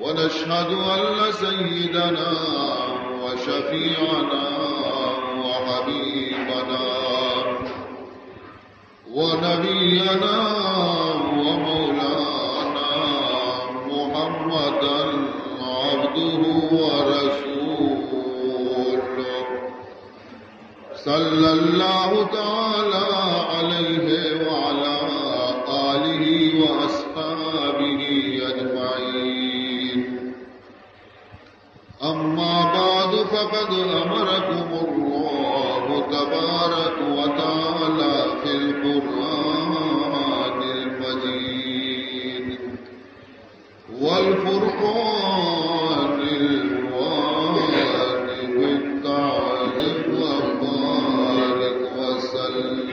ونشهد أن سيدنا وشفيعنا وحبيبنا ونبينا ومولانا محمدا عبده ورسوله صلى الله تعالى عليه وعلى آله وأصحابه أجمعين. أما بعد فقد أمركم الله تبارك وتعالى في القرآن المجيد والفرقان الواضح بالتعظيم وبارك وسلم.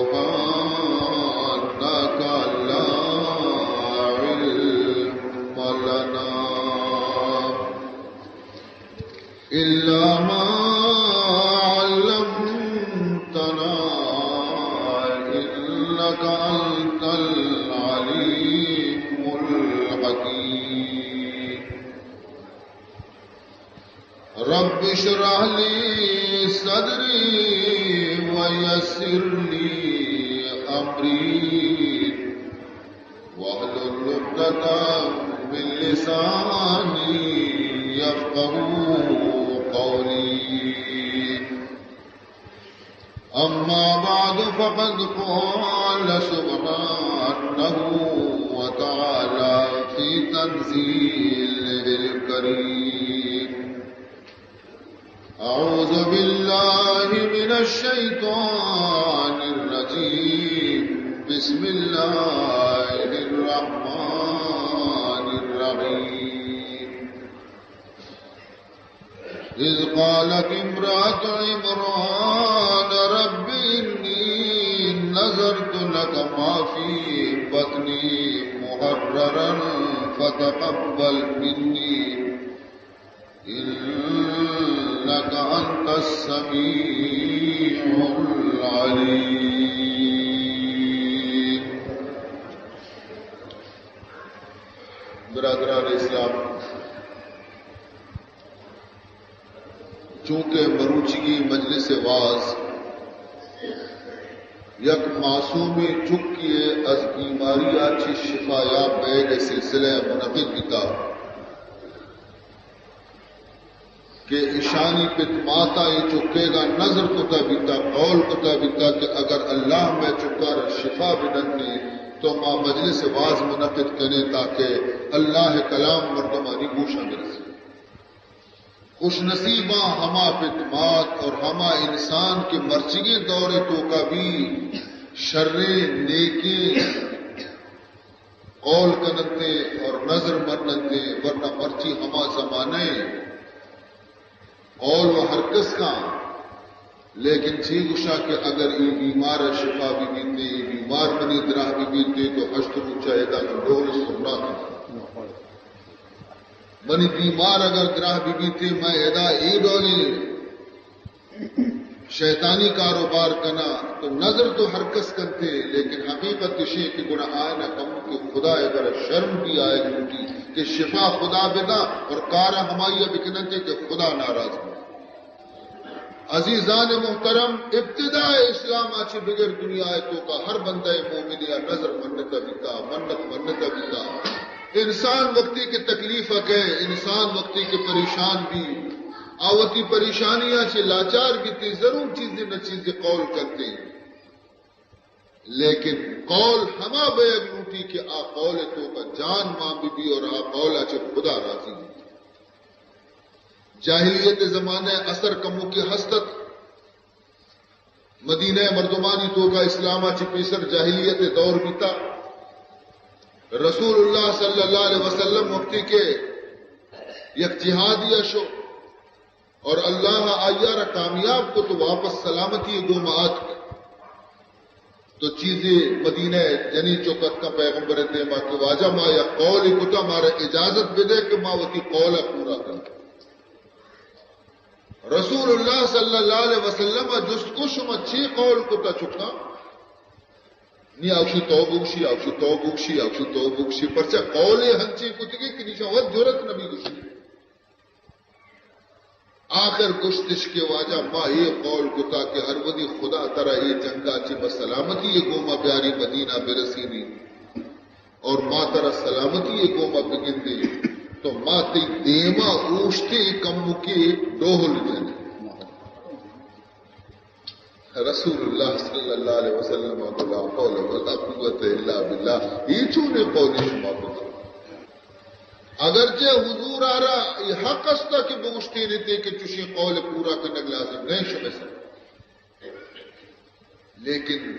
سبحانك لا علم لنا إلا ما علمتنا إنك أنت العليم الحكيم. رب اشرح لي صدري ويسر لي أمري واحلل عقدة من لساني يفقهوا قولي. أما بعد فقد قال سبحانه وتعالى في تنزيله الكريم: أعوذ بالله من الشيطان الرجيم. بسم الله الرحمن الرحيم. إذ قالت امرأة عمران رب إني نذرت لك ما في بطني محررا فتقبل مني إنك أنت السميع العليم. برادران اسلام، چونکہ مروچگی مجلس واز یک معصومی چکیے از بیماری آچی شفا یاب بیگ سلسلے منعقد بیتا کہ ایشانی پت ماتا یہ چکے گا نظر کتا بیتا قول کتا بیتا کہ اگر اللہ میں چکا شفا بننے تو ماں مجلس واز منعقد کریں تاکہ اللہ کلام مردمانی گوشہ میں رسے. خوش نصیباں ہما فتمات اور ہما انسان کے مرچگے دورے تو کا بھی شرے نیکی قول کنتے اور نظر مرنتے ورنہ مرچی ہما زمانے قول و حرکس کا لیکن چھی گشا کہ اگر یہ بیمار شفا بھی بیتے یہ بیمار منی دراہ بھی بیتے تو حشت روچا ادا ڈول سننا تھا منی بیمار اگر گراہ بھی بیتے میں ادا ای ڈولی شیطانی کاروبار کنا تو نظر تو حرکس کرتے لیکن حقیقت شے کہ گناہ آئے نہ کم کہ خدا اگر شرم بھی آئے گی کہ شفا خدا بدا اور کارا ہمائی بکنتے کہ خدا ناراض ہو. عزیزان محترم، ابتداء اسلام آچے بغیر دنیا تو کا ہر بندہ مومنیا نظر منتا بیتا منت منتا بیتا. انسان وقتی کے تکلیف ہے، انسان وقتی کے پریشان بھی آوتی پریشانیاں سے لاچار بھی تھی ضرور چیزیں نہ چیزیں قول کرتے لیکن قول ہما بیگ لوٹی کہ آ قول تو کا جان ماں بی اور آ قول آچے خدا راضی. جاہلیت زمانے اثر کمو کی حسدت مدینہ مردمانی تو کا اسلام آچے پیسر جاہلیت دور بیتا. رسول اللہ صلی اللہ علیہ وسلم وقتی کے یک جہادیہ شو اور اللہ آیارہ کامیاب کو تو واپس سلامتی دو معات تو چیزیں مدینہ جنی چوکت کا پیغمبر دے ماں کے واجہ ماں یا قول کتا مارا اجازت بھی دے کہ ماں وتی قولہ پورا کر. رسول اللہ صلی اللہ علیہ وسلم جس کچھ مچھی قول کتا چکا نی اوشی توبوکشی پرچہ قول ہنچی کتگی کی نشاوت جورت نبی گشی آخر گشتش کے واجہ ماں یہ قول کتا کہ ہر ودی خدا ترا یہ جنگا چی بسلامتی یہ گوما پیاری مدینہ برسینی اور ماں ترا سلامتی یہ گوما بگن دی تو ماں تی دیما اوشتے کمو کی ڈوہل جنے رسول اللہ صلی اللہ علیہ وسلم لا حول ولا قوت الا باللہ یہ چونے قولی شما بکر اگرچہ حضور آ رہا یہ حق استا کہ بگشتی رہتے کہ چوشی قول پورا کرنے لازم نہیں شمع سر لیکن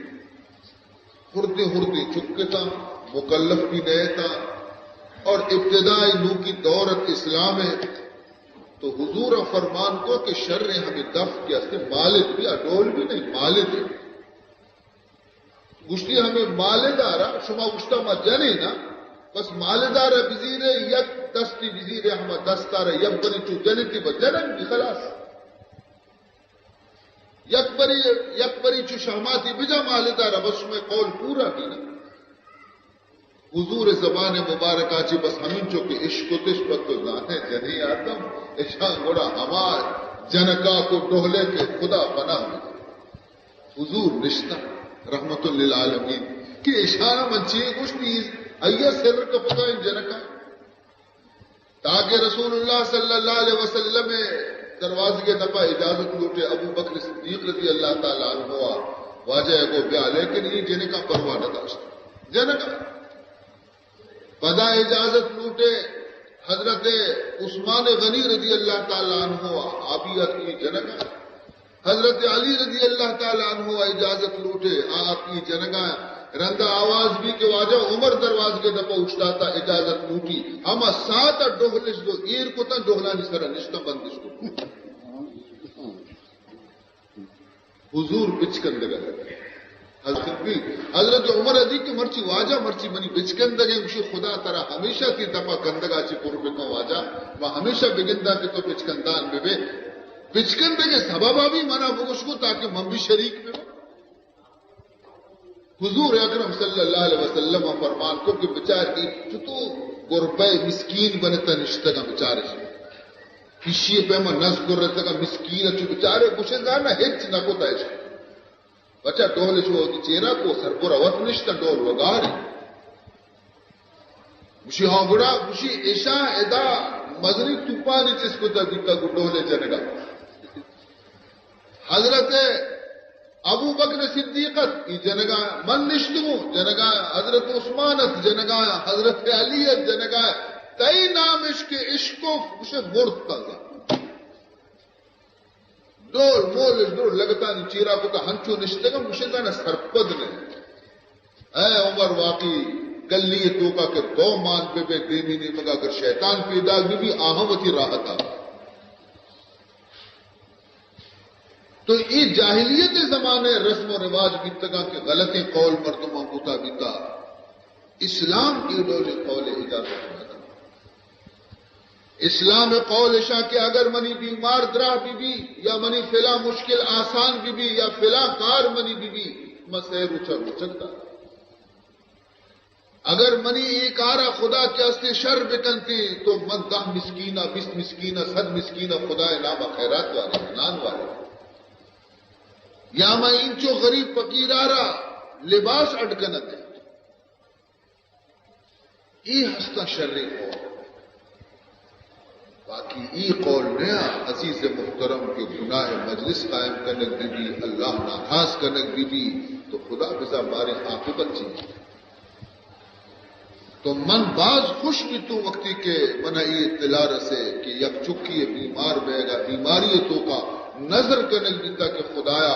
ہردے چکے تھا مکلف بھی نئے تھا اور ابتدائی نو کی دورت اسلام ہے تو حضور فرمان کو کہ شر ہمیں دف کے استے مالد بھی اڈول بھی نہیں مالد ہے گشتی ہمیں مالد آ رہا شما گشتا ما جنے نا بس مالدار بزیر یک دستی بزیر احمد دستار یک بری چو جنتی با جنن بھی خلاص یک بری چو شاماتی بجا مالدار بس میں قول پورا کی نا حضور زبان مبارک آچی بس ہمیں چو کہ عشق و تشبت تو جانے جنہی آدم اشان گوڑا ہمار جنکا کو ڈولے کے خدا پناہ میں حضور رشتہ رحمت للعالمین کہ اشانہ منچی کچھ نہیں ایہ سر کا پتہ ان جنکا تاکہ رسول اللہ صلی اللہ علیہ وسلم دروازے کے دفعہ اجازت لوٹے ابو بکر صدیق رضی اللہ تعالیٰ عنہ واجہ کو بیا لیکن یہ جنکا پرواہ نہ داشت جنکا پدا اجازت لوٹے حضرت عثمان غنی رضی اللہ تعالیٰ عنہ آبیت کی جنگا حضرت علی رضی اللہ تعالیٰ عنہ اجازت لوٹے آپ کی جنگا رندا آواز بھی کہ واجہ عمر دروازے کے دفعہ اٹھتا تھا اجازت لوٹی ہما سات ڈوہلش دو ایر کو تا ڈوہلانی سرا نشتہ بندش کو حضور بچکن لگا حضرت عمر ادی کی مرچی واجہ مرچی منی بچکندگے مشی خدا ترا ہمیشہ تی دفعہ کندگا چی پوربے کا واجہ وہ ہمیشہ بگندہ کے تو بچکندان میں بے بچکندگے سببہ بھی منا بگش کو تاکہ من بھی شریک میں ہو حضور اکرم صلی اللہ علیہ وسلم فرمان کو کہ بچار کی تو گربے مسکین بنتا نشتگا بچارے کشی پہ میں نز گر رہتا گا مسکین اچھو بچارے کچھ زانا ہچ نہ کو تائش بچہ ڈول شو ہوتی چیرا کو سرپورا وط نشتا ڈول وگاری مشی ہاں گڑا مشی ایشا ادا مزنی توپانی چیز کو تا دیتا کو ڈولے جنگا حضرت ابو بکر صدیقت کی جنگا من نشتگو جنگا حضرت عثمانت جنگا حضرت علیت جنگا تئی نام عشق عشقو مشے مرد تازا ڈول مولش ڈول لگتا نہیں چیرا کو تا ہنچو نشتگا مشے دانا سرپد نے اے عمر واقعی گلی توکا کہ دو مان پہ بے دیمی نہیں مگا اگر شیطان پیدا بھی آہمتی راحتا تو یہ جاہلیت زمانے رسم و رواج بھی تگا کہ غلطی قول مردموں کوتا بیتا اسلام کی ڈولے قول اجازت میں اسلام قول شاہ کہ اگر منی بیمار درا بی یا منی فلا مشکل آسان بی یا فلا کار منی بی مسیر اچھتا اگر منی ایک آرہ خدا کے استے شر بکنتی تو من 10 مسکینہ 20 مسکینہ 100 مسکینہ خدا نام خیرات والے نان والے یا میں انچو غریب فقیر آرہ لباس اٹکنت ہے ای ہستا شرری ہو باقی ای قول نیا عزیز محترم کے گناہ مجلس قائم کرنے بھی اللہ ناراض کرنے بھی تو خدا بزا بارے عاقبت چاہیے تو من باز خوش بھی تو وقتی کے منع یہ اطلاع رسے کہ یک چکی بیمار بے گا بیماری تو کا نظر کرنے دیتا کہ خدایا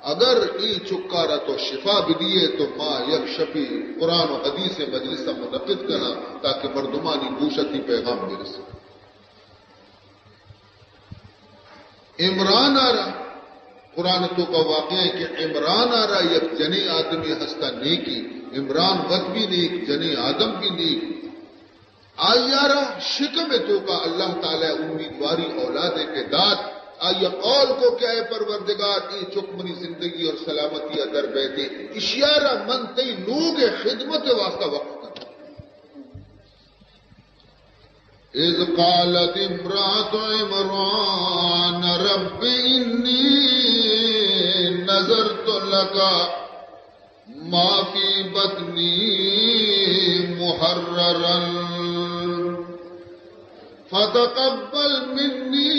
اگر ای چکارا تو شفا بھی دیے تو ماں یک شفی قرآن و حدیث مجلسہ منعقد کرنا تاکہ مردمانی گوشتی پیغام میرے سے عمران آ رہا قرآن تو کا واقعہ ہے کہ عمران آ رہا یک جنی آدمی ہستا نیکی عمران وقت بھی نیک جنی آدم بھی نیک آئی آ رہا شکم تو کا اللہ تعالی امیدواری اولاد کے داد آئیے قول کو کہ اے پروردگار ای چکمنی زندگی اور سلامتی در بیتے اشیارہ من تی لوگ خدمت واسطہ وقت کر. اذ قالت امرأة عمران رب انی نظرت لك ما فی بطنی محررا فتقبل منی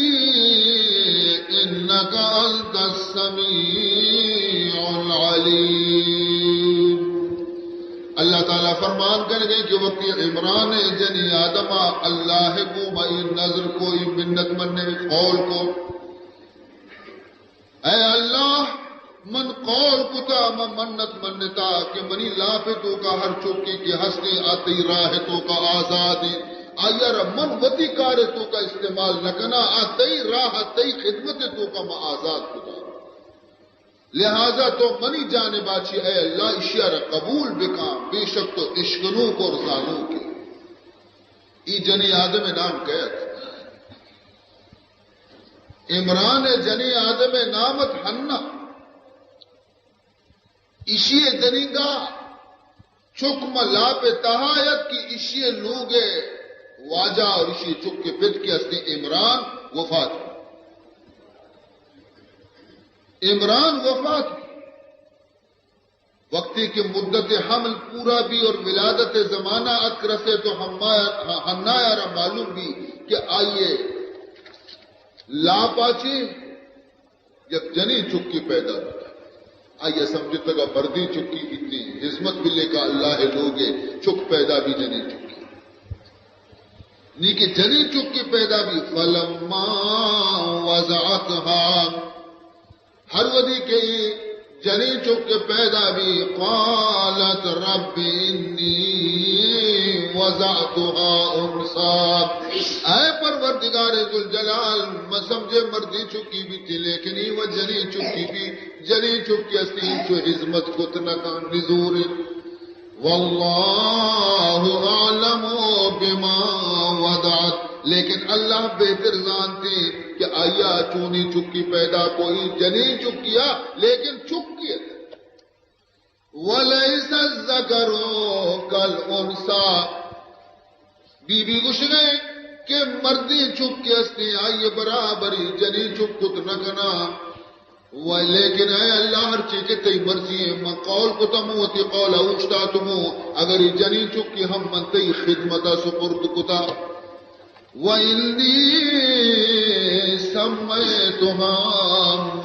انك انت السمیع العلیم. اللہ تعالیٰ فرمان کر گئے کہ وقت عمران جنی آدمہ اللہ کو مئی نظر کو منت مننے قول کو اے اللہ من قول کتا من منت منتا کہ منی لافتوں کا ہر چوکی کی ہستے آتی راہتوں کا آزادی آیر من وطی کارتوں کا استعمال نکنا آتی راہ تی خدمت تو کا ما آزاد کتا لہذا تو منی جانب آچی اے اللہ اشیاء قبول بکام بے شک تو عشقنوں کو رزانوں کے ای جنی آدم نام کہت عمران جنی آدم نامت حنہ اشیاء جنیگا چکم لاپ تہایت کی اشیاء لوگے واجہ اور اشیاء چک کے پت کے ہستے عمران وفات عمران وفات وقتی کی مدت حمل پورا بھی اور ولادت زمانہ اکرسے تو ہنایارہ معلوم بھی کہ آئیے لا پاچے جب جنی چکی پیدا ہوتا آئیے سمجھے تک مردی چکی اتنی حزمت ملے کا اللہ لوگے چک پیدا بھی جنی چکی نی کہ جنی چکی پیدا بھی فلما وضعتها ہر ودی کے جنی چک پیدا بھی قالت رب انی وضعتها انثى اے پروردگار ذوالجلال میں سمجھے مردی چکی بھی تھی لیکن وہ جنی چکی بھی جنی چکی اسی جو عظمت کتنا نزور واللہ اعلم بما وضعت لیکن اللہ بہتر جانتے کہ آیا چونی چکی پیدا کوئی جنی چکیا لیکن چکی وَلَيْسَ الذَّكَرُ كَالْأُنثَى بی بی گوش گئے کہ مردی چک کے ہستے آئیے برابری جنی چک کت نکنا لیکن اے اللہ ہر چیزیں تی مرضی ہے من قول کتمو وتی قول اوچتا تمو اگر جنی چک کی ہم من تی خدمتا سپرد کتا وَإِنِّي سَمَّيْتُهَا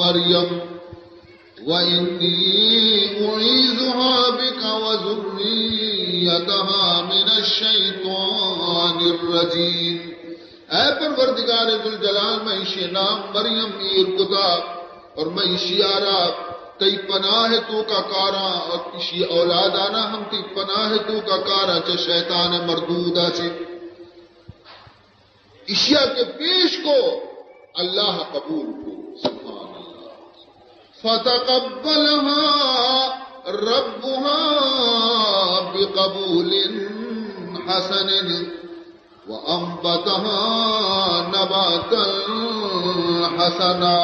مَرْيَمَ وَإِنِّي أُعِيذُهَا بِكَ وَذُرِّيَّتَهَا مِنَ الشَّيْطَانِ الرَّجِيمِ اے پروردگار ذوالجلال میں اسی نام مریم ایر کتا اور میں اسی آرا تی پناہ تو کا کارا اور اسی اولاد آنا ہم تی پناہ تو کا کارا چا شیطان مردودہ چے اشیاء کے پیش کو اللہ قبول کو سبحان اللہ فتقبلها ربها بقبول حسن وانبتها نباتا حسنا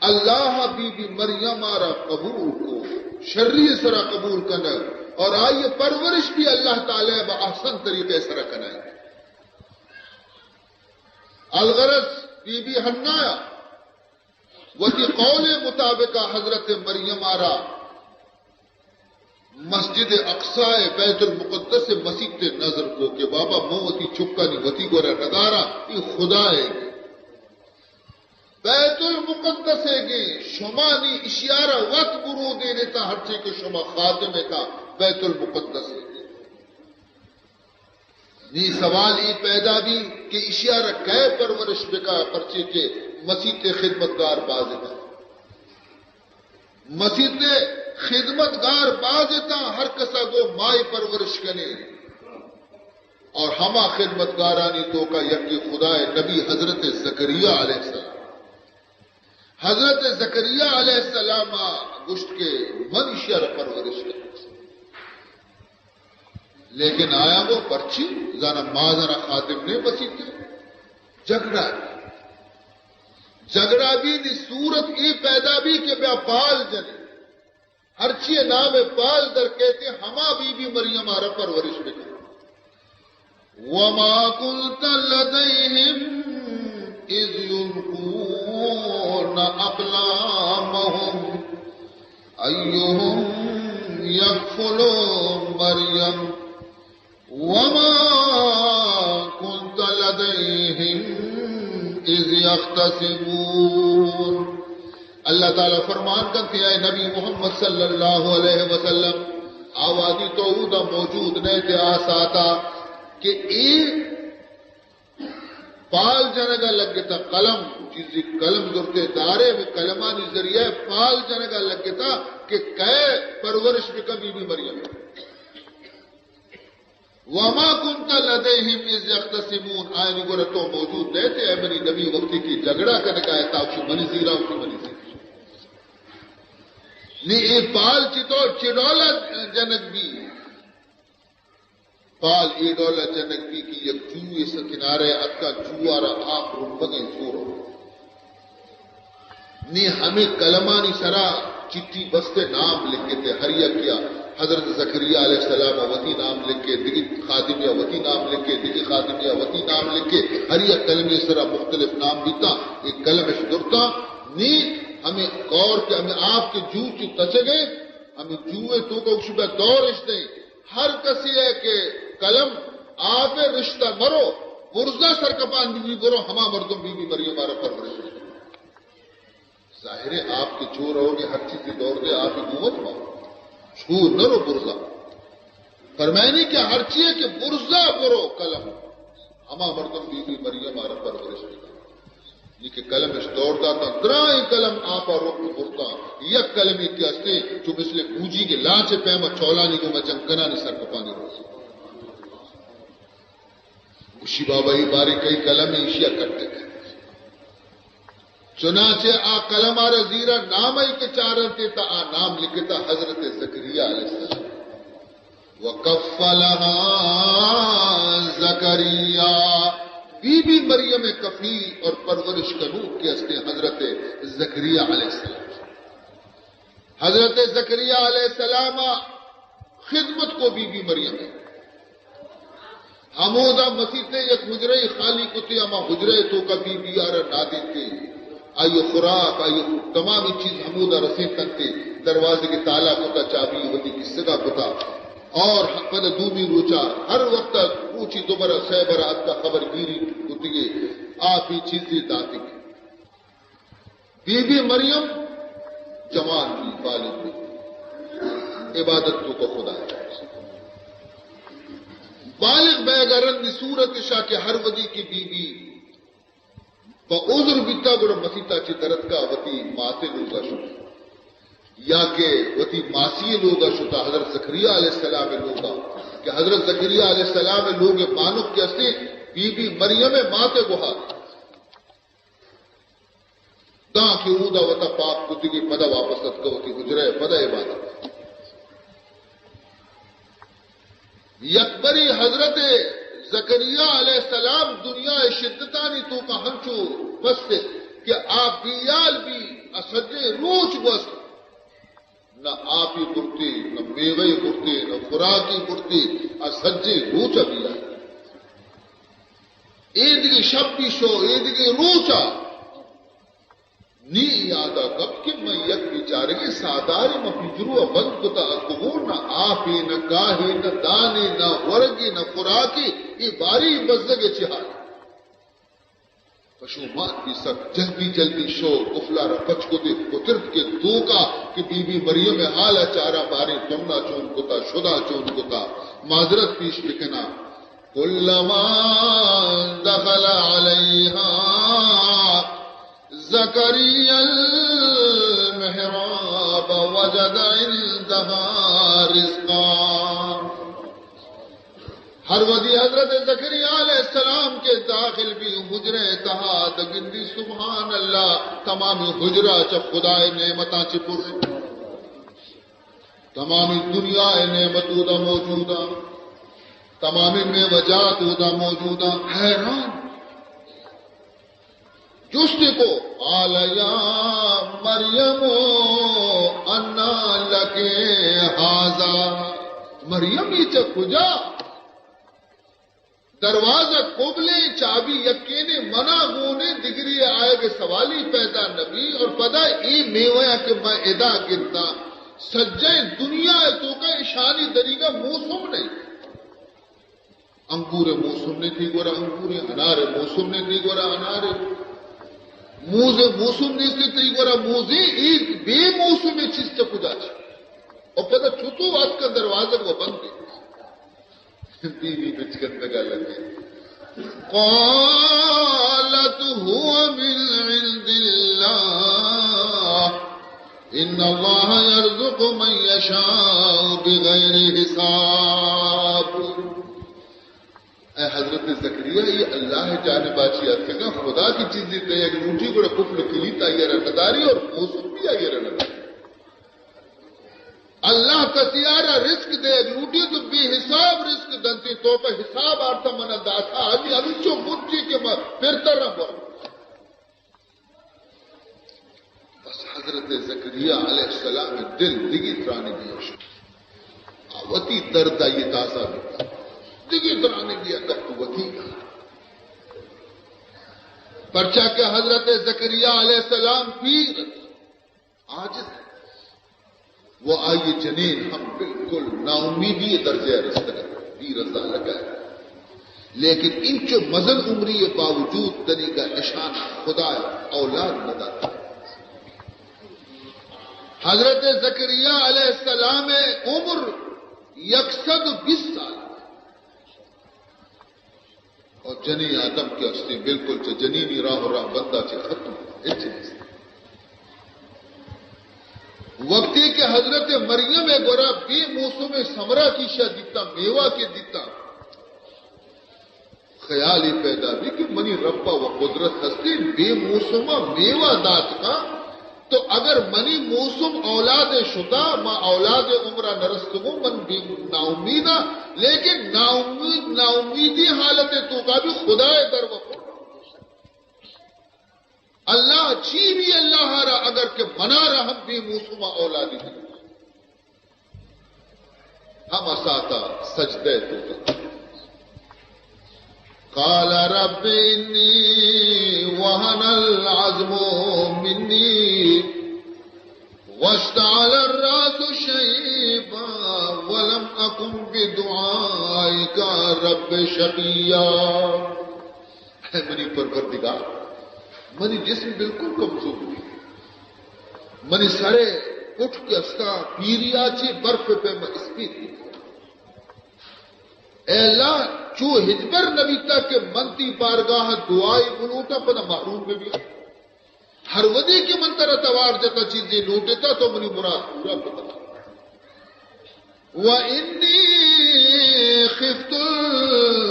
اللہ بی بی مریم آرہ قبول کو شرعی سرا قبول کرنا اور آئیے پرورش بھی اللہ تعالیٰ بأحسن طریقے سرا کرنا ہے الغرض بی بی حنایا وہی قول مطابق حضرت مریم آرا مسجد اقصا بیت المقدس سے مسیح تے نظر کو کہ بابا موتی چکا نہیں وتی گورا نگارا یہ خدا ہے بیت المقدس ہے گی شما نی اشیارہ وقت برو دے دیتا ہر چیز کے شما خاتمے کا بیت المقدس ہے نی سوال یہ پیدا بھی کہ اشیارہ کئے پرورش بکا پرچے کے مسیح خدمتگار بازتا مسیح خدمتگار بازتا ہر کسا کو مائی پرورش کنے اور ہما خدمتگارانی تو کا یکی خدا نبی حضرت زکریا علیہ السلام حضرت زکریا علیہ السلام گشت کے من اشیارہ پرورش کنے لیکن آیا وہ پرچی زانا مازانا خاتم نے بسیتے جھگڑا جگڑا بھی دی صورت ای پیدا بھی کہ بیا پال جنے ہر چیئے نام پال در کہتے ہما بی مریم آرہ پرورش بکن وَمَا كُنْتَ لَدَيْهِمْ إِذْ يُلْقُونَ أَقْلَامَهُمْ أَيُّهُمْ يَكْفُلُ مَرْيَمَ وَمَا كُنْتَ لَدَيْهِمْ إِذْ يَخْتَصِمُونَ اللہ تعالیٰ فرمان کرتے ہیں نبی محمد صلی اللہ علیہ وسلم آوازی تو اودا موجود نہیں تھے آساتا کہ ایک پال جنگا لگتا قلم چیزی قلم درتے دارے میں کلمانی ذریعہ پال جنگا لگتا کہ کئے پرورش میں کبھی بھی مریم وَمَا كُنْتَ لَدَيْهِمْ إِذْ يَخْتَصِمُونَ آئینی گورا تو موجود نہیں تھے اے منی نبی وقتی کی جگڑا کرنے کا ہے تاکشی منی زیرہ اسی منی زیرہ نی ای پال چیتو چڑولا جنک بھی پال ای ڈولا جنک بھی کی یک چوئے سے کنارے اتکا چوارا آپ رنبگیں سورو نی ہمیں کلمانی سرا چٹی بستے نام لکھے تھے ہریا کیا حضرت زکریا علیہ السلام وتی نام لکھے دگی خادمیہ وتی نام لکھے دگی خادمیہ وتی نام لکھے ہریا کلمے سرا مختلف نام بیتا ایک کلمہ شدرتا نی ہمیں غور کے ہمیں آپ کے جو تچے گئے ہمیں جوئے تو کو شبہ دور رشتے ہر کسی ہے کہ قلم آپ رشتہ مرو برزہ سرکپان بی برو ہما مردم بی مریم آرہ پرورش ظاہر ہے آپ کے چور رہو گے ہر چیز کی دور دے آپ ہی قوت پاؤ چھور نہ رو برزہ فرمائنی کہ ہر چیز کہ برزہ برو قلم ہما مردم بی مریم آرہ پرورش یہ کہ کلم اس دوڑتا تھا درائیں کلم آپا روک برتا یک کلمی کے ہستے جو مثل گوجی کے لانچے پیما چولانی کو میں جنکنا نہیں سر کپانی روزی اسی بابا ہی باری کئی کلم ایشیا کرتے گئے چنانچہ آ کلم آرہ زیرہ نام ہی کے چارنتے تا آ نام لکھتا حضرت زکریا علیہ السلام وَكَفَّلَهَا زَكَرِيَّا بی مریم کفیل اور پرورش کنوب کے ہستے حضرت زکریا علیہ السلام حضرت زکریا علیہ السلام خدمت کو بی مریم حمودہ مسیطے یک حجرے خالی کتے اما حجرے تو کا بی آرہ نادی تھے آئیو خوراک آئیو تمامی چیز حمودہ رسیں تکتے دروازے کے تالا کتا چابی ہوتی کی سگا کتا اور پد دومی روچا ہر وقت پوچھی دوبارہ سیبرہ ات کا خبر گیری ہوتی گئی آپ ہی چیزیں داتی بی مریم جوان بھی بالغ بھی عبادت تو خدا ہے بالغ بیگرن دی صورت شاہ کے ہر ودی کی بی با عذر بیتا گوڑا مسیطہ چی درد کا وطی ماتے لوگا شکر یا کہ وتی ماسی لوگا شتا حضرت زکریا علیہ السلام لوگا کہ حضرت زکریا علیہ السلام لوگ مانک کے ہستے بی مریم ماتے گوہا داں کی اودا وطا پاک کتی کی پدا واپس اتکا وتی حجرے پدا عبادت یکبری حضرت زکریا علیہ السلام دنیا شدتانی تو کا ہنچو بستے کہ آپ بیال بھی اسجے روچ بست نہ آپ ہی برتی نہ میوے برتی نہ خوراکی برتی اسجے روچا بیا عید کی شب بھی شو عید کی روچا نی یادا کب کہ میں یک بیچارے کے ساداری میں پجرو بند کتا اکبور نہ آپی نہ گاہی نہ دانی نہ ورگی نہ خوراکی یہ باری بزدگے چہار پشو مات بھی سک جلدی شو کفلا رپچ کو دے پترد کے دوکا کہ بی مریم حالا چارہ باری تمنا چون کتا شدہ چون کتا معذرت پیش بکنا کلما دخل علیہا زکریا المحراب وجد عندها رزقا ہر ودی حضرت زکریا علیہ السلام کے داخل بھی حجرے تہا دگندی سبحان اللہ تمامی حجرہ چب خدای نعمتاں چپر تمامی دنیا نعمتوں دا موجودہ تمامی میں وجات دا موجودہ حیران چستے کو قال یا مریم انا لکے ھذا، مریم یہ چا کجا دروازہ قبلے چابی یقینے منع گونے دگری آئے گے سوالی پیدا نبی اور پدا ای میویا کہ میں ادا گرتا سجائے دنیا تو کا اشانی دریگا موسم نہیں، انگور موسم نے تھی گورا انگور، انار موسم نے تھی گورا انار، موز موسم نے تھی گورا موزے، ایک بے موسم میں چیز چکو جا اور پدا چھتو آج کا دروازہ وہ بند گئی، بیوی بچکن لگا لگے قالت هو من عند الله ان الله يرزق من يشاء بغیر حساب۔ اے حضرت زکریا یہ اللہ جانب آچی آتے گا خدا کی چیز دیتے ہیں کہ روٹی کو کفر کلیت آئیے رنداری اور موسم بھی آئیے رنداری، اللہ کا سیارہ رزق دے لوٹی تو بے حساب رزق دنتی تو پہ حساب آرتا منا داتا ابھی چو مجھے کے پھر طرح بول۔ بس حضرت زکریا علیہ السلام دل دگی ترانے دیا آوتی دردہ یہ تازہ بتا دگی ترانے دیا دقوتی پرچہ کہ حضرت زکریا علیہ السلام پیر عاجز ہے، وہ آئیے جنین ہم بالکل نا امیدی درجہ رسل بھی رضا لگا ہے، لیکن ان چو مزن عمری باوجود دنی کا اشانہ خدا اولاد نداتا۔ حضرت زکریا علیہ السلام عمر 120 سال اور جنی آدم کے ہستے بالکل جنینی راہ بندہ سے ختم وقتی کہ حضرت مریم گورا بے موسم سمرا کی شاہ دیتا میوہ کے دیتا خیال ہی پیدا بھی کہ منی ربا و قدرت ہستے بے موسم میوہ دات کا، تو اگر منی موسم اولاد شدہ ما اولاد عمرہ نرستگو من بھی نا امیدہ، لیکن نا امیدی حالت تو کا بھی خدا در وقت اللہ چی بھی اللہ را اگر کہ منا رہا ہم بھی موسما اولادی ہم اساتا سجدے تو قال رب انی وہن العظم منی واشتعل الراس شیبا ولم اکن بدعائک رب شقیا۔ اے منی پروردگار منی جسم بالکل کمزور ہوئی، منی سڑے اٹھ کے استا پیریا چی برف پہ میں اسپی تھی، اے اللہ چو ہجبر نبیتا کے منتی بارگاہ دعائی بلوٹا پنا محروم میں بھی ہر ودی کے منتر اتوار جتا چیزیں لوٹتا تو منی مراد پورا پتا۔ وَإِنِّي خِفْتُ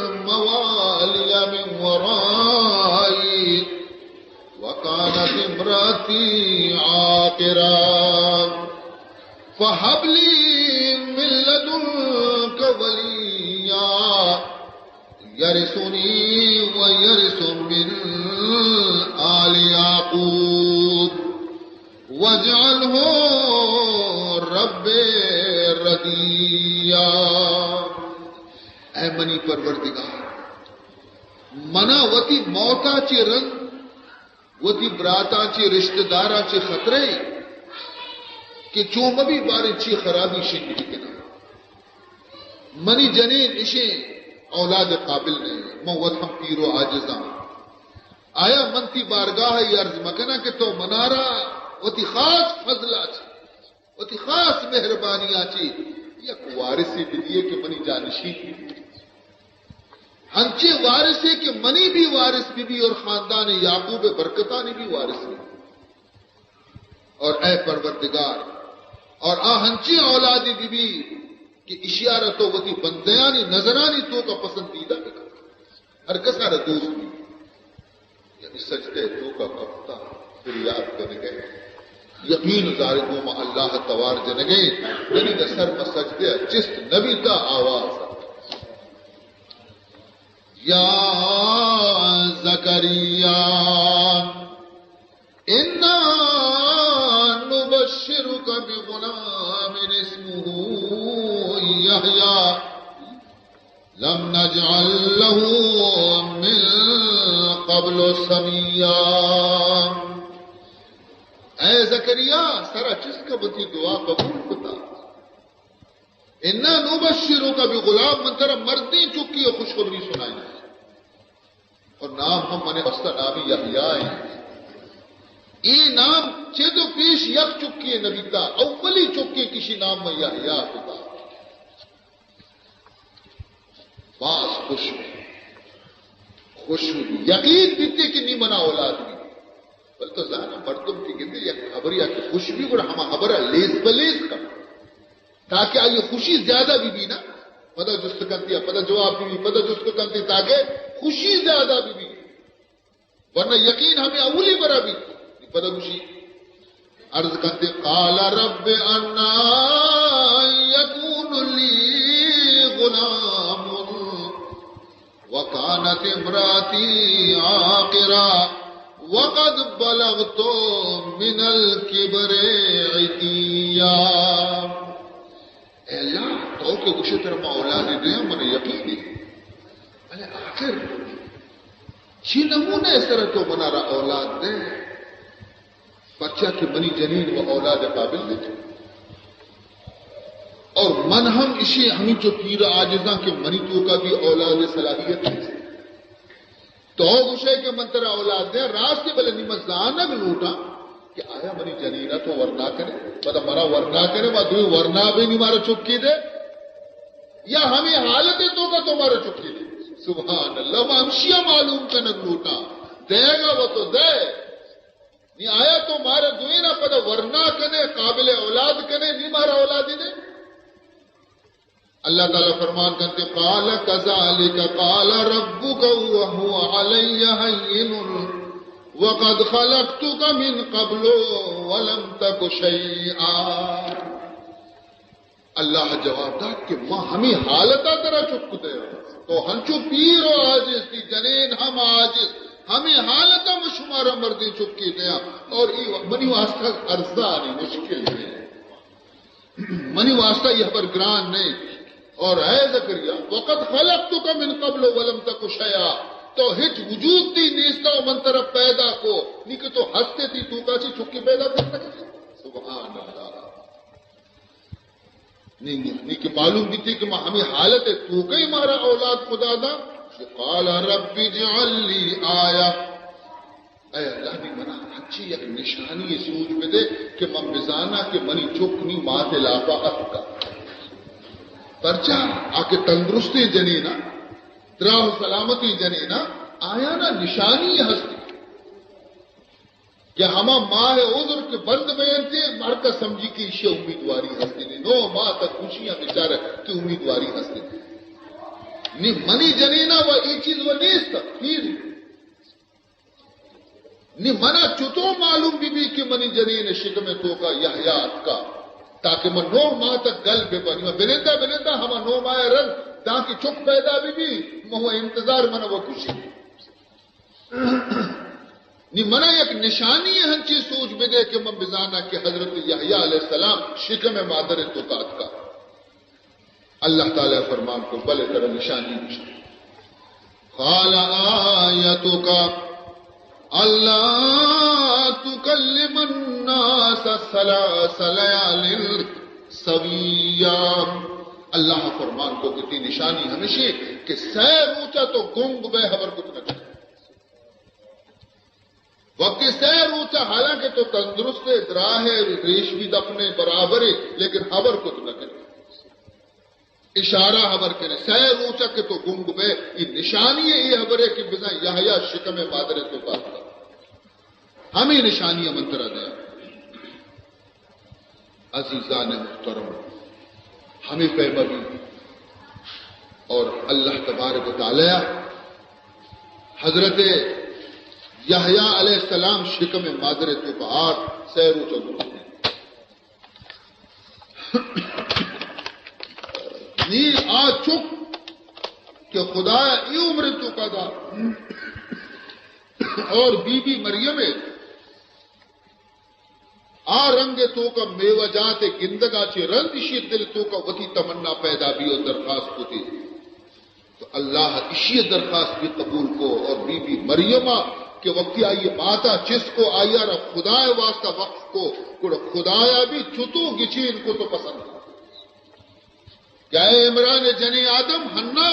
الْمَوَالِيَ مِنْ وَرَائِي وَكَانَتِ امْرَأَتِي عَاقِرًا فَهَبْ لِي مِن لَّدُنكَ وَلِيًّا يَرِثُنِي وَيَرِثُ مِنْ آلِ يَعْقُوبَ وَاجْعَلْهُ رَبِّ رَضِيًّا۔ اے منی پروردگار منا وتی موتا چی رنگ وتی براتا چی رشتہ دارا چی خطرے کہ چوم بھی بارے چی خرابی شنگی کنا منی جنین اشیں اولاد قابل نے موت ہم پیرو آجزاں آیا منتی بارگاہ یہ عرض مکنا کہ تو منارا وتی خاص فضلہ چی وتی خاص مہربانیاں چی یک وارثی دیئے کہ منی جانشی ہنچے وارثے کہ منی بھی وارث بھی اور خاندان یعقوب برکتانی بھی وارث بھی، اور اے پروردگار اور ہنچے اولادی بھی کہ اشیارہ تو وتی بندیانی نظرانی تو کا پسندیدہ بھی ہر کسارہ دوست بھی یعنی سجدے تو کا کفتا پھر یاد کرنے گئے یقین زاردوں میں اللہ توار جنگے نبی کا سر میں سجدے جست نبی تا آواز یا زکریا انا نبشرک بغلام اسمه یحییٰ لم نجعل له من قبل سمیٰ. اے زکریا سرا جس کا بتی دعا قبول ہوتا. انا نبشرک بغلام من طرف مردی چکی اور خوشخبری سنائی اور نام ہم منے وسط نامی یحییٰ ہیں. یہ نام چیدو پیش یک چکی ہے نبی تا اولی چکی کسی نام میں یحییٰ ہوتا. باس خوش یقین دیتے کہ نہیں منا اولاد بھی بل تو زانا مردم کی کہتے یک خبریا کی خوش بھی اور ہما خبرہ لیز بلیز کم تاکہ آئیے خوشی زیادہ بھی نا پتہ جست کرتی ہے پتہ جواب بھی پتہ جست کرتی تاکہ خوشی زیادہ بھی ورنہ یقین ہمیں اولی برا بھی پتہ خوشی عرض کرتے قال رب انا یکون لی غلام وَكَانَتِ امْرَأَتِي عَاقِرًا وَقَدْ بَلَغْتُ مِنَ الْكِبْرِ عِتِيًّا. اے اللہ تو کہ گوشے طرح ما اولاد دے من یقین ہے بلے آخر چی نمونے اس طرح تو منا را اولاد دے بچہ کی منی جنین و اولاد قابل دے اور من ہم اسی ہمیں جو پیر آجزاں کے منی تو کا بھی اولاد صلاحیت ہے تو گوشے کے منترہ اولاد دیں راستے بلے نمت زانگ لوٹا کہ آیا منی جنینہ تو ورنا کرے بدا مرا ورنا کرے با دوئی ورنا بھی نہیں مارا چکی دے یا ہمیں حالت تو کا تو مارا چکی دے. سبحان اللہ ہمشیہ معلوم کنگ لوٹا دے گا وہ تو دے نہیں آیا تو مارا دوئی نہ پدا ورنا کنے قابل اولاد کنے نہیں مارا اولادی دے. اللہ تعالیٰ فرمان کرتے قال کذالک قال ربک وهو علی هین وقد خلقتک من قبل ولم تک شیئا. اللہ جواب دا کہ ماں ہمیں حالتا طرح چک دے تو ہنچو پیر و عاجز تھی جنین ہم عاجز ہمیں حالتا مشمارا مردی چکی دیا اور منی واسطہ ارزا نہیں مشکل نہیں منی واسطہ یہ پر گران نہیں. اور اے زکریا وقت خلقتک من قبل ولم تک شیئا تو ہچ وجود تھی نیستا و من طرف پیدا کو نہیں کہ تو ہستے تھی تو کاسی چکی پیدا کر سکتے. سبحان اللہ نہیں کہ معلوم بھی تھی کہ ہمیں حالت ہے تو کئی مارا اولاد خدا دا قال رب اجعل لی آیا. اے اللہ نے منا اچھی ایک نشانی سوچ میں دے کہ من بزانا کہ منی چکنی مات لافا کا پرچا آکے تندرستی جنینا تراہ سلامتی جنینا آیا نا نشانی ہستی کہ ہما ماہ عذر کے بند بیان تھے مر کا سمجھی کی اشیاء امیدواری ہستی نہیں 9 ماہ تک خوشیاں بیچارہ کی امیدواری ہستی نہیں منی جنینا وہ یہ چیز وہ نیست پھر نہیں منا چتو معلوم بھی کہ منی جنین شکم تو کا یحییٰ کا تاکہ میں 9 ماہ تک گل بے پانی میں بلیندہ ہما 9 ماہ رنگ تاکہ چک پیدا بھی وہ انتظار منا وہ خوشی نہیں منا ایک نشانی ہے ہنچی سوچ میں دے کہ میں بزانا کہ حضرت یحییٰ علیہ السلام شکم مادر توقات کا. اللہ تعالیٰ فرمان کو بلے طرح نشانی قال آیتک اللہ تکلم الناس 3 لیال سویا. اللہ فرمان کو کتنی نشانی ہمیشہ کہ سیر اونچا تو گنگ بے خبر کچھ نہ کرے وقت سیر اونچا حالانکہ تو تندرست دراہ ریش بھی دفنے برابر ہے لیکن خبر کچھ نہ کرے اشارہ خبر کرے سیر اونچا کہ تو گنگ بے یہ نشانی ہے یہ خبر ہے کہ بنا یحییٰ شکم مادر تو بات کر ہمیں نشانیاں منترا دیا. عزیزان محترم ہمیں پیما بھی اور اللہ تبارک و تعالی حضرت یحییٰ علیہ السلام شکم مادر تو بہار سیر و چلو نی آ چک کہ خدا ای عمر تو کا دا اور بی بی مریم آ رنگ تو کا میوہ جات گندگا چی رندشی دل تو کا وتی تمنا پیدا بھی اور درخواست کو تھی تو اللہ اسی درخواست بھی قبول کو اور بی بی مریمہ کہ وقتی آئیے ماتا جس کو آیا رب خدای واسطہ وقف کو خدایا بھی چھتو گچی ان کو تو پسند کیا ہے عمران جنی آدم ہننا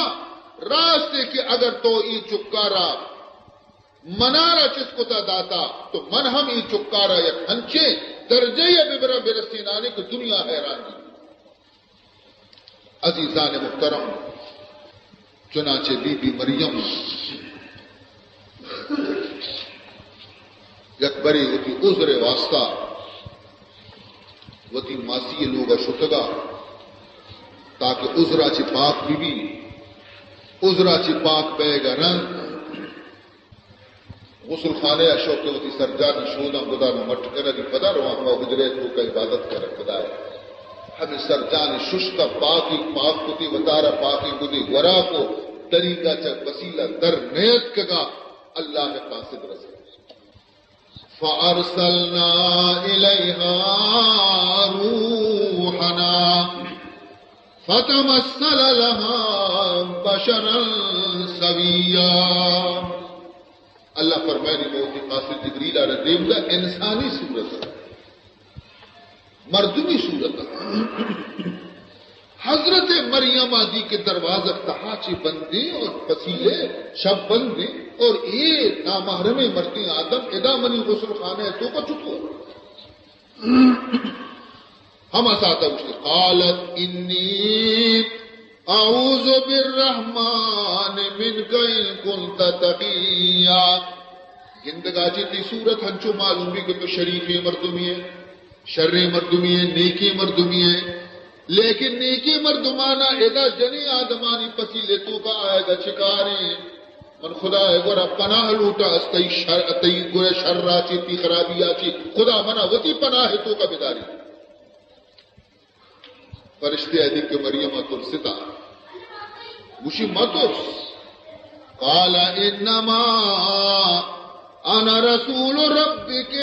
راستے کہ اگر تو ای چکارا منارا چس کو تا داتا تو من ہم ای چکارا یا ہنچے درجے یا ببرا برسین آنے کی دنیا حیران دی عزیزان محترم چنانچہ بی بی مریم یک بری وتی عذر واسطہ وتی ماسی لوگا شتگا تاکہ عذرا چی پاک بی عذرا چی پاک بے گا رنگ غسل خانے اشوک کے وتی سرجانی شودا خدا میں مٹ کر دی پدا رواں ہوا حجرے تو کا عبادت کر خدا ہے ہمیں سرجانی ششتا پاکی پاک کتی وتارا پاکی کتی ورا کو طریقہ چا وسیلہ در نیت کگا اللہ میں قاصد رسے فَأَرْسَلْنَا إِلَيْهَا رُوحَنَا فَتَمَثَّلَ لَهَا بَشَرًا سَوِيًّا اللہ فرمائے بہت ہی قاصد جبریل علیہ دیمدہ انسانی صورت ہے مردمی صورت ہے حضرت مریم آدی کے دروازہ تحاچے بندے اور پسیلے شب بندے اور ایک نامحرم مردی آدم ادا منی غسل خانے تو کا چکو ہم اساتا اسے قالت انی اعوذ بالرحمن منک ان کنت تقیا گندگاچی تی صورت ہنچو معلوم بھی کہ تو شریف مردمی ہے شر مردمی ہے نیکی مردمی ہے لیکن نیکی مردمانہ ادا جنی آدمانی پسیلے تو کا آئے گا چکاریں من خدا ہے گورا پناہ لوٹا استی گورے شر راچی تی خرابی آچی خدا منا وتی پناہ تو کا بداری فرشتے ادھک کے مریم ترستا گوشی مترس قال انما انا رسول ربک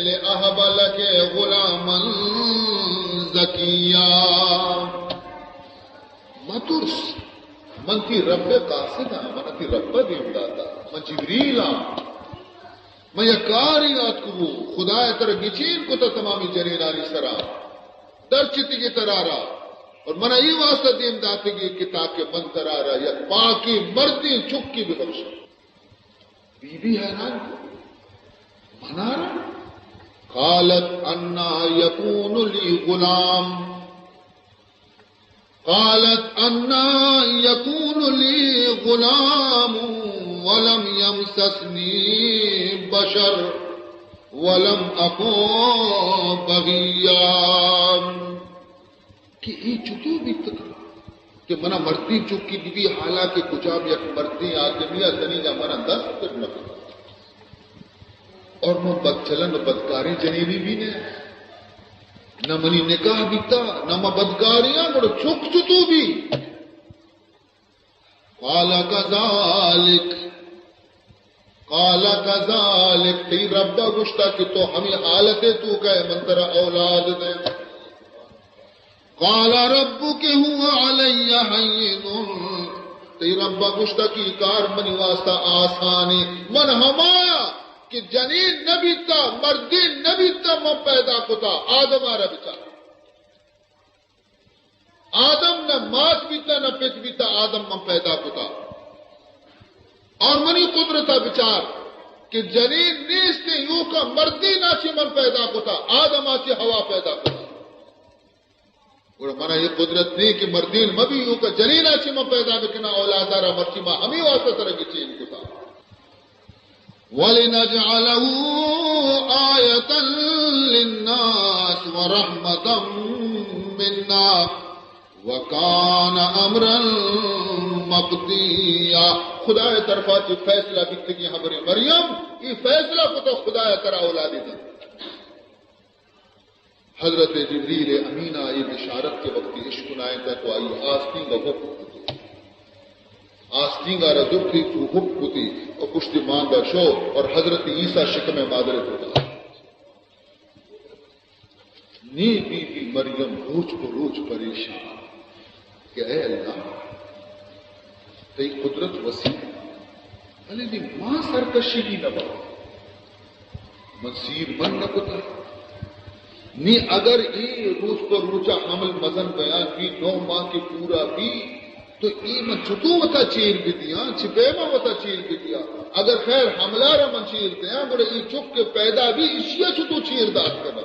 لأہب لک غلاما زکیا مترس من تی رب قاصدہ من تی رب دیم داتا من جبریلا من یکاری آت کو خدا تر گچین کو تا تمامی جنینانی سرا در چتی کی ترارا اور من ای واسطہ دیم داتے گی کہ تاکہ من ترارا یا پاکی مردی چکی بھی بخش بی بی حیران منارا قالت انا یکون لی غلام قالت انا یکون لی غلام ولم یمسسنی بشر ولم اکو بغیا کہ ای چکو بھی تک کہ منا مرتی چکی بھی حالانکہ کچا بھی ایک مرتی آدمیہ دنی جا منا دست تک نہ اور میں بد چلن بدکاری جنیبی بھی نے نہ منی نکاح بیتا نہ میں بدکاریاں بڑا چھک چتو بھی قالا کذالک تی ربا گشتا کہ تو ہمیں حالت تو کہے منترہ اولاد دے قالا ربک ہوا علی حین تی ربا گشتا کی کار منی واسطہ آسانی من ہمایا کہ جنین نبی تا مردین نبی تا من پیدا کتا آدم آرہ بچار آدم نہ مات بیتا نہ پت بیتا آدم من پیدا کتا اور منی قدرتا بچار کہ جنین نیستے یوں کا مردین آچی من پیدا کتا آدم آچی ہوا پیدا کتا اور منا یہ قدرت نہیں کہ مردین مبی یوں کا جنین آچی من پیدا بکنا اولادارا مرچی ماں ہمیں واسطہ ترگی چین کتا وَلِنَجْعَلَهُ آيَةً لِلنَّاسِ وَرَحْمَةً مِنَّا وَكَانَ أَمْرًا مَقْضِيًّا خدا طرفا جو فیصلہ بکتگی ہماری مریم یہ فیصلہ کو تو خدا کرا اولادی دا حضرت جبریل امینہ یہ بشارت کے وقت عشق نائیں تھا تو آئی آستین کا حکم آستین کا رضب تھی تو حکم تھی اور پشت مانگا شو اور حضرت عیسیٰ شکم مادر ہوتا نی بی بی مریم روز کو روز پریشان کہ اے اللہ تی قدرت وسیع بھلے دی ماں سرکشی بھی نہ بڑھ منصیر بن نہ کتا نی اگر ای روز پر روچا حمل مزن بیان بھی 9 ماہ کے پورا بھی تو ای من چھتو وطا چیر بھی دیا چھپے میں وطا چیر بھی دیا اگر خیر حملارا من چیر دیا بڑے ای چک کے پیدا بھی اشیا چھتو چیر داد کرنا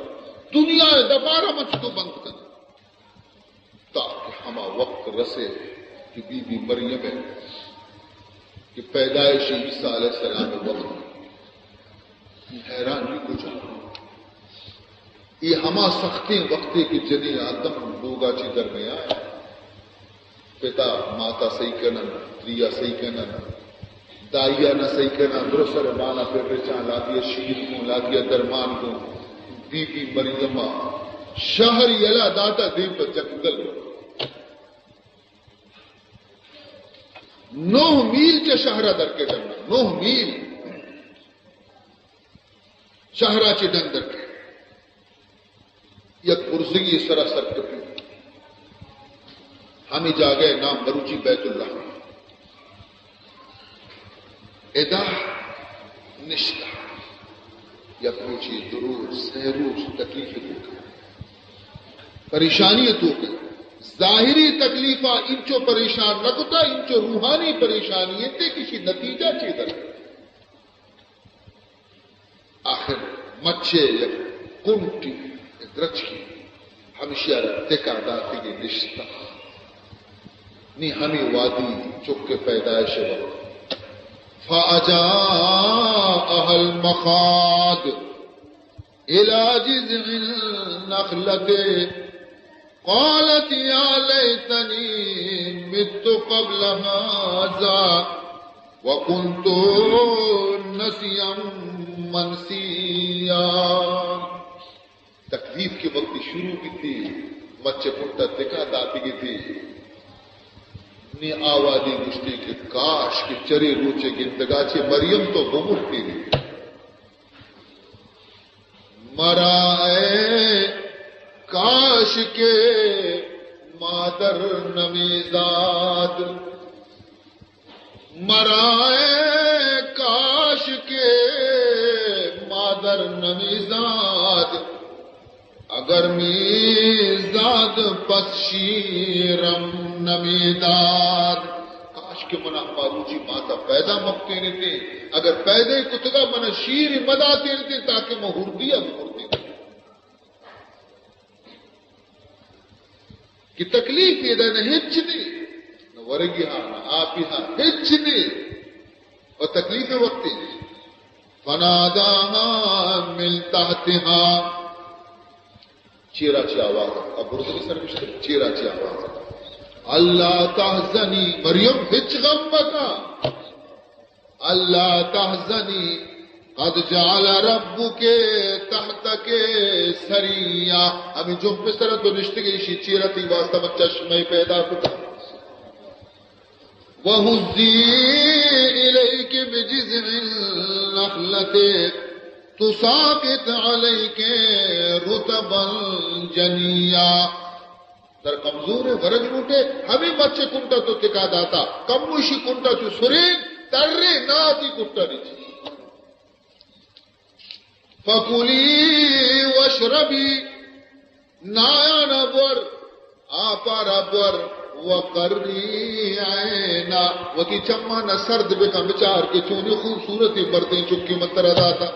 دنیا دبارہ من چھتو بند کرنا تاکہ ہما وقت رسے کہ بی بی مریم ہے کہ پیدائش عیسیٰ علیہ السلام وقت حیران بھی کچھ یہ ہما سختیں وقتے کی جنی آدم لوگا چی درمیان پتا ماتا صحیح کرنا تریا صحیح کرنا دائیا نہ صحیح کرنا درسر مانا پھر رچان لا دیا شیر کو لا دیا درمان کو بی بی مریمہ شہر یلا داتا دین پر جنگل 9 میل کے شہرہ در کے ڈرنا 9 میل شہرہ چی ڈنگ در کے یک پرزگی سراسر کپی ہمیں جا گئے نام مروچی بیت اللہ ادا نشتہ یا پوچھی دروس سہروس تکلیف تو پریشانی تو ظاہری تکلیفہ انچو پریشان نہ کتا انچو روحانی پریشانی تے کسی نتیجہ چیدر آخر مچھے یا کنٹی درچ کی ہمیشہ رکھا داتی کی نشتہ نی ہمیں وادی چک کے پیدائش وقت فَأَجَاءَهَا الْمَخَاضُ إِلَى جِذْعِ النَّخْلَةِ قَالَتْ يَا لَيْتَنِي مِتُّ قَبْلَ هَذَا وَكُنْتُ نَسِيًّا مَنْسِيًّا تکلیف کے وقت شروع کی تھی مچے پٹا دکھا داتی کی تھی نی آوازی گشتی کہ کاش کے چرے روچے گندگا چھے مریم تو گمرتی تھی مرائے کاش کے مادر نمیزاد مرائے کاش کے مادر نمیزاد اگر میزاد پس شیرم نمیداد کاش کے منا ماروچی ماتا پیدا مکتے رہتے اگر پیدا کتگا منا شیر مداتے رہتے تاکہ مہردیا مہردی کہ تکلیف یہ نہ ہچ نہیں نہ ورگی ہاں نہ آپ ہی ہاں ہچ نہیں اور تکلیف وقت فناداها من تحتها چیرا چی آواز اب بردنی سر مشتر چیرا چی آواز اللہ تحزنی مریم ہچ غم بکا اللہ تحزنی قد جعل ربک تحتک سریا ہمیں جو پسر تو نشتگی شی چیرا تی واسطہ میں چشمے پیدا کتا وَهُزِّي إِلَيْكِ بِجِذْعِ النَّخْلَةِ تُسَاقِطْ عَلَيْكِ رُطَبًا جَنِيًّا در کمزور ہے ورج روٹے ہمیں بچے کنٹا تو تکا داتا کموشی کنٹا تو سرین ترے ناتی کنٹا نیچے فَكُلِي وَاشْرَبِي نایا نبور آپا ربور وَقَرِّي عَيْنَا وَتِي چمّا نہ سرد بکا بچار کے چونی خوبصورتی بردیں چکی متر داتا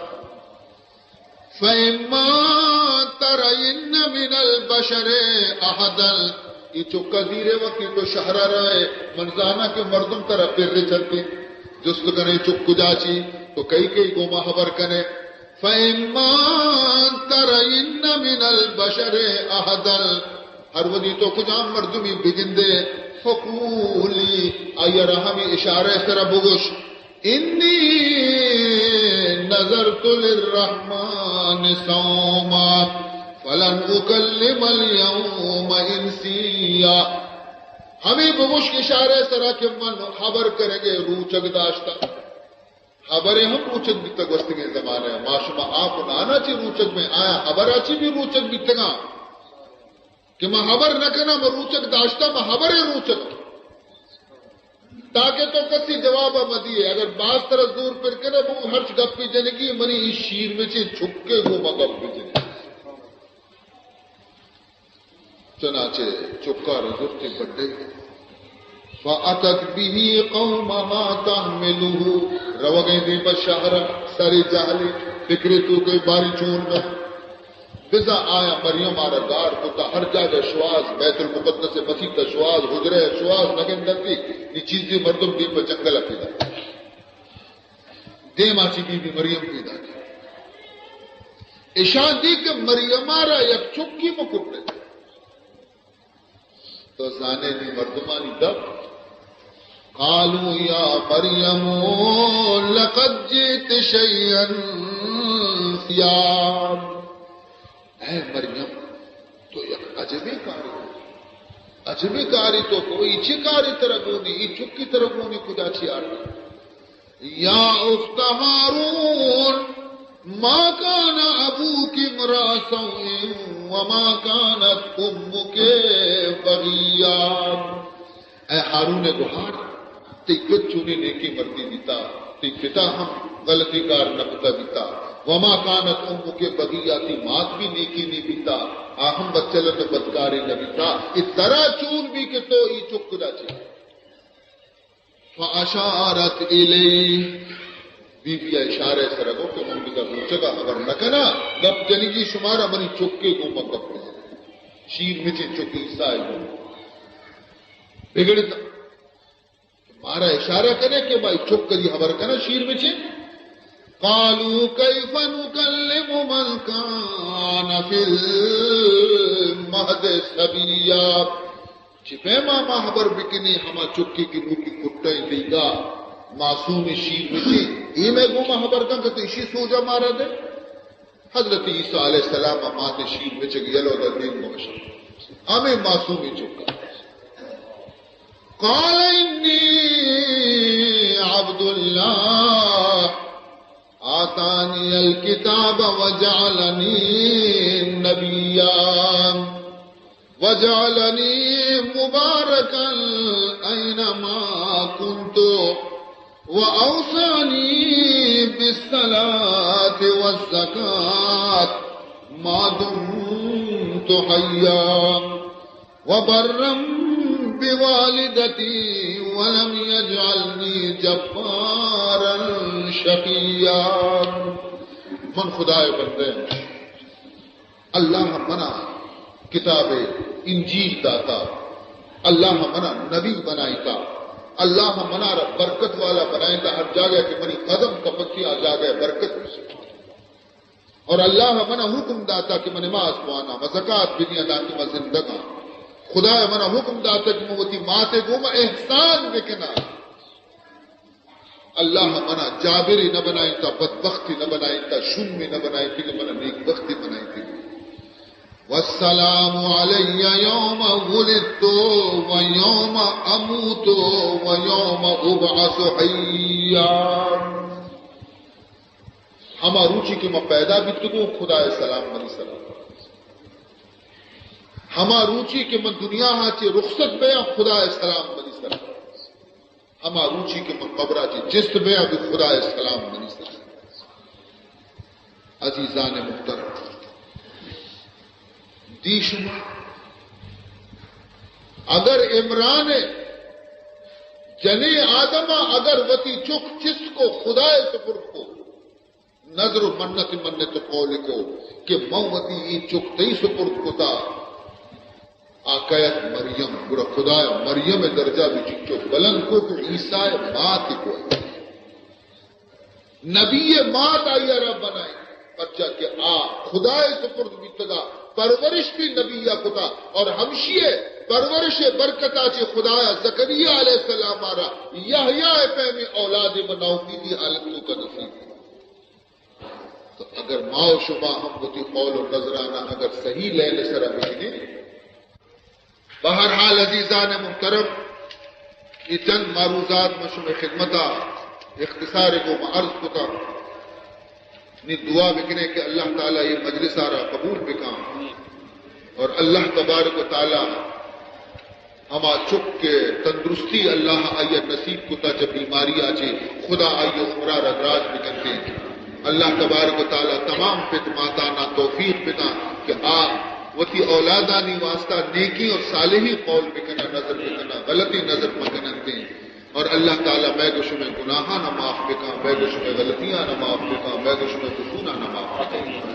فَإِمَّا تَرَيِنَّ مِنَ الْبَشَرِ أَحَدًا یہ چکا زیرے وقتی تو شہرہ رہے منزانہ کے مردم طرح پھر چلتے جست کنے چک جاچی تو کئی گوما خبر کنے فَإِمَّا تَرَيِنَّ مِنَ الْبَشَرِ أَحَدًا ہر ودی تو کجام مردمی بگندے فقولی آیا رحمی اشارہ سر بگوش انی نظرت للرحمن صوما فلن اکلم اليوم انسیا ہمیں بگوش کی اشارہ سرا کہ من خبر کریں گے روچک داشتا خبریں ہم روچک بھی تک وسط کے زمانے ہیں معاشمہ آپ نانا چی روچک میں آیا خبر آچی بھی روچک بھی تگا کہ میں خبر نہ کنا میں روچک داشتا میں خبر روچک تاکہ تو کسی جواب مدیے اگر بعض طرح دور پر کرے وہ ہرچ گپ پی جنگی منی اس شیر میں سے چھپکے گو میں گپ پی جنگی چنانچہ چکا رضورتی بڑھے فَأَتَتْ بِهِ قَوْمَهَا تَحْمِلُهُ رو گئی دی بشہرہ ساری جہلی فکری تو کوئی باری چون میں بزا آیا مریم آرہ دار کتا ہر جاگہ شواز بیت المقدس مسیح کا شواز حجرہ شواز نگن دلتی یہ چیز دی مردم دی پر جنگل پیدا دیم آچی بی مریم پیدا کی اشان دی کہ مریم آرہ یک چکی مکٹے تو زانے دی مردمانی دب قالوا یا مریم لقد جئت شیئا فیام اے مریم تو یک عجبی کاری تو کوئی چی کاری ترگونی ای چکی ترگونی کجا چی آرہی یا اخت ہارون ما کان ابوک امرا سوء وما کانت امک بغیا اے ہارون گوھار تی کچھونے نیکی مردی دیتا تی پتا ہم غلطی کار نبتا دیتا وما کانت امک بغیا تی مات بھی نیکی نہیں بیتا آہم بچلن بدکاری نہ بیتا اس طرح چون بھی کہ تو ای چک دا چی فاشارت الی بی بی اشارے سرگو کہ من بگا روچگا اگر نکنا گپ جنگی شمارا منی چکے کو مگپ شیر مچے چکی سائے گو بگڑتا مارا اشارہ کرے کہ بھائی چک کری خبر کنا شیر مچے قالوا كيف نكلم من كان في المهد صبيا چھپے ماما خبر بکنی ہما چکی کی روکی کٹائی دے گا معصوم شیر بچی یہ میں گوما خبر کن کہ اسی سوجا مارا دے حضرت عیسیٰ علیہ السلام مات شیر بچے گیلو دا دین موشن ہمیں معصومی چکا قال انی عبد اللہ آتانی الکتاب وجعلنی نبیا وجعلنی مبارکا اینما کنت وأوصاني بالصلاة والزكاة ما دمت حيا وبرا بوالدتي ولم يجعلني جبارا شقيا من خدائے بندے اللہ منا کتاب انجیل داتا اللہ منا نبی بنائی تا اللہ منا رب برکت والا بنائیں تا ہر جگہ کہ منی قدم کپکی آ جاگے برکت میں سے اور اللہ منا حکم داتا کہ من نماز پوانا و زکات بھی ادا کی میں زندگا خدا منا حکم داتا کہ موتی ماتے گوما احسان بکنا اللہ منا جابری نہ بنائیں تا بدبختی نہ بنائیں تا شمی نہ بنائیں تا کہ منا نیک بختی بنائیں تا والسلام علی یوم ولدت ویوم اموت ویوم ابعث حیا ہما روچی کہ میں پیدا بھی تکو خدا سلام منی سلام ہما روچی کہ میں دنیا ہاچے رخصت بیا خدا سلام منی سلام ہما روچی کہ میں قبرہ چے جست بیا بھی خدا سلام منی سلام عزیزان محترم دی شما اگر عمران جنے آدمہ اگر وتی چک چس کو خدا سپر کو نظر منت منت قول کو کہ موتی یہ چک تی سپرد کو تا آقایت مریم برا خدا مریم درجہ بھی چکو بلند کو تو عیسیٰ مات کو نبی مات آئی رب بنائی اچھا کہ خدا سپرد بھی تدا پرورش بھی نبی کتا اور ہمشیے پرورش برکتا چے خدایا زکریہ علیہ السلام آرہ یحییٰ پہمی اولاد بناؤ کی دی حالت تو کا نصیب تو اگر ماؤ شبہ ہم ہوتی قول و نظرانہ اگر صحیح لینے سرہ بکنے بہرحال عزیزان محترم یہ چند معروضات مشروع خدمتہ اختصار کو معرض کتا نی دعا بکنے کہ اللہ تعالیٰ یہ مجلس آرہ قبول بکام اور اللہ تبارک و تعالی ہما چک کے تندرستی اللہ آئیے نصیب کتا جب بیماری آچے خدا آئیے عمرہ ردراج بکنتے ہیں اللہ تبارک و تعالی تمام پت ماتانا توفیق پتا کہ وتی اولادانی واسطہ نیکی اور صالحی قول بکنا نظر بکنا غلطی نظر مکنتے ہیں اور اللہ تعالی میں گوش میں گناہاں نہ معاف بکا میں گوش میں غلطیاں نہ معاف بکا میں گوش میں قصوراں نہ معاف بکا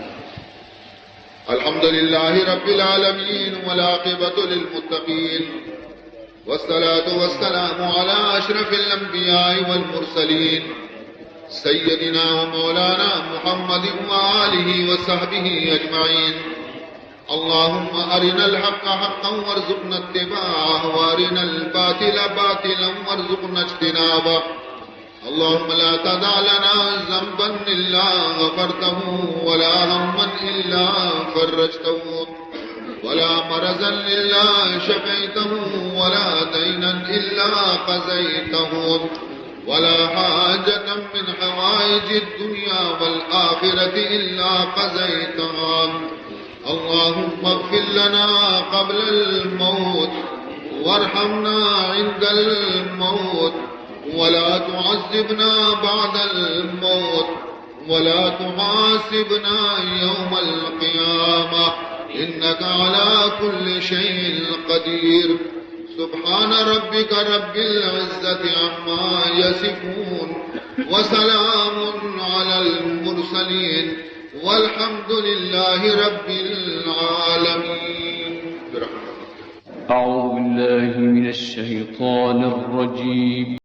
الحمدللہ رب العالمین والعاقبۃ للمتقین والصلاة والسلام على أشرف الأنبياء والمرسلين سيدنا ومولانا محمد وآله وصحبه أجمعين اللهم أرنا الحق حقا وارزقنا اتباعه وأرنا الباطل باطلا وارزقنا اجتنابه اللهم لا تدع لنا ذنبا إلا غفرته ولا هما إلا فرجته ولا مرضا إلا شفيته ولا دينا إلا قضيته ولا حاجة من حوائج الدنيا والآخرة إلا قضيتها اللهم اغفر لنا قبل الموت وارحمنا عند الموت ولا تعذبنا بعد الموت ولا تحاسبنا يوم القيامة إنك على كل شيء قدير سبحان ربك رب العزة عما يصفون وسلام على المرسلين والحمد لله رب العالمين أعوذ بالله من الشيطان الرجيم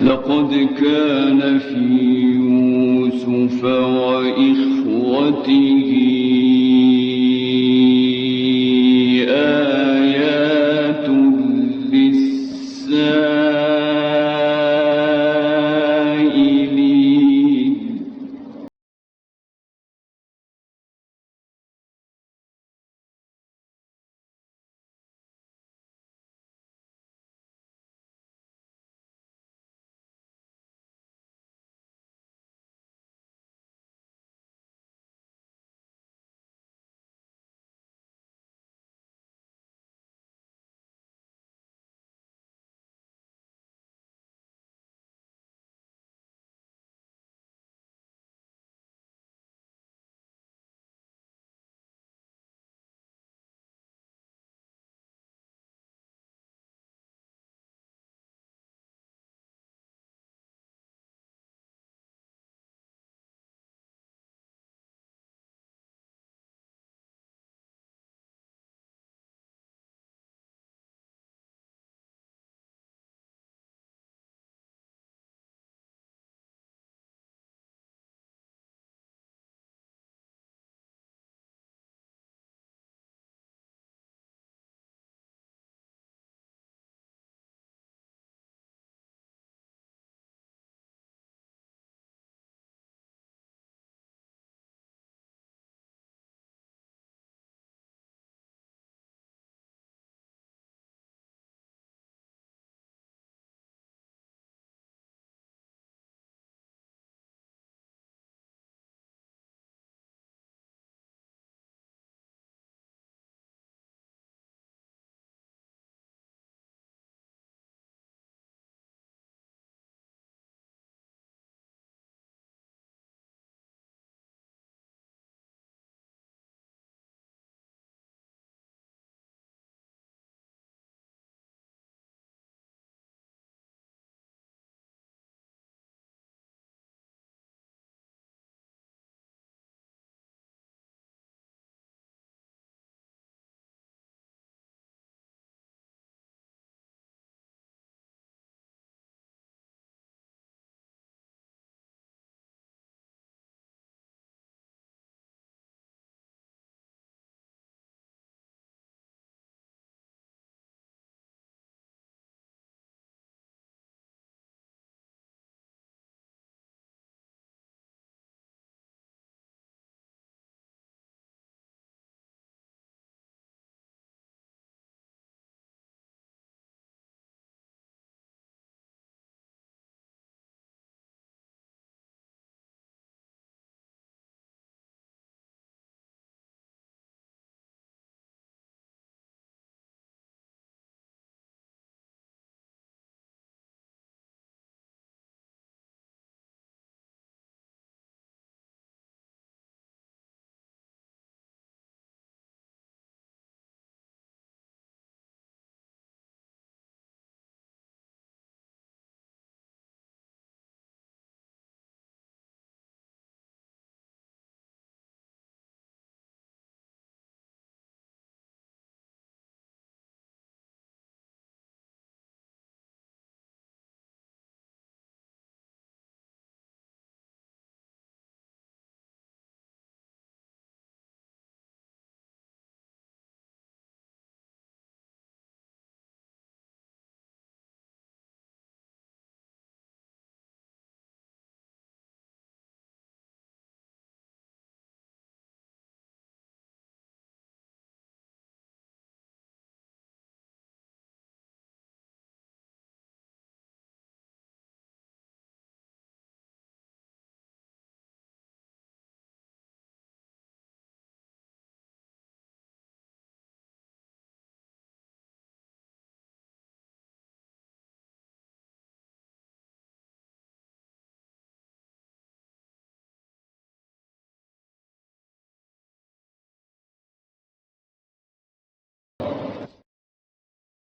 لقد كان في يوسف وإخوته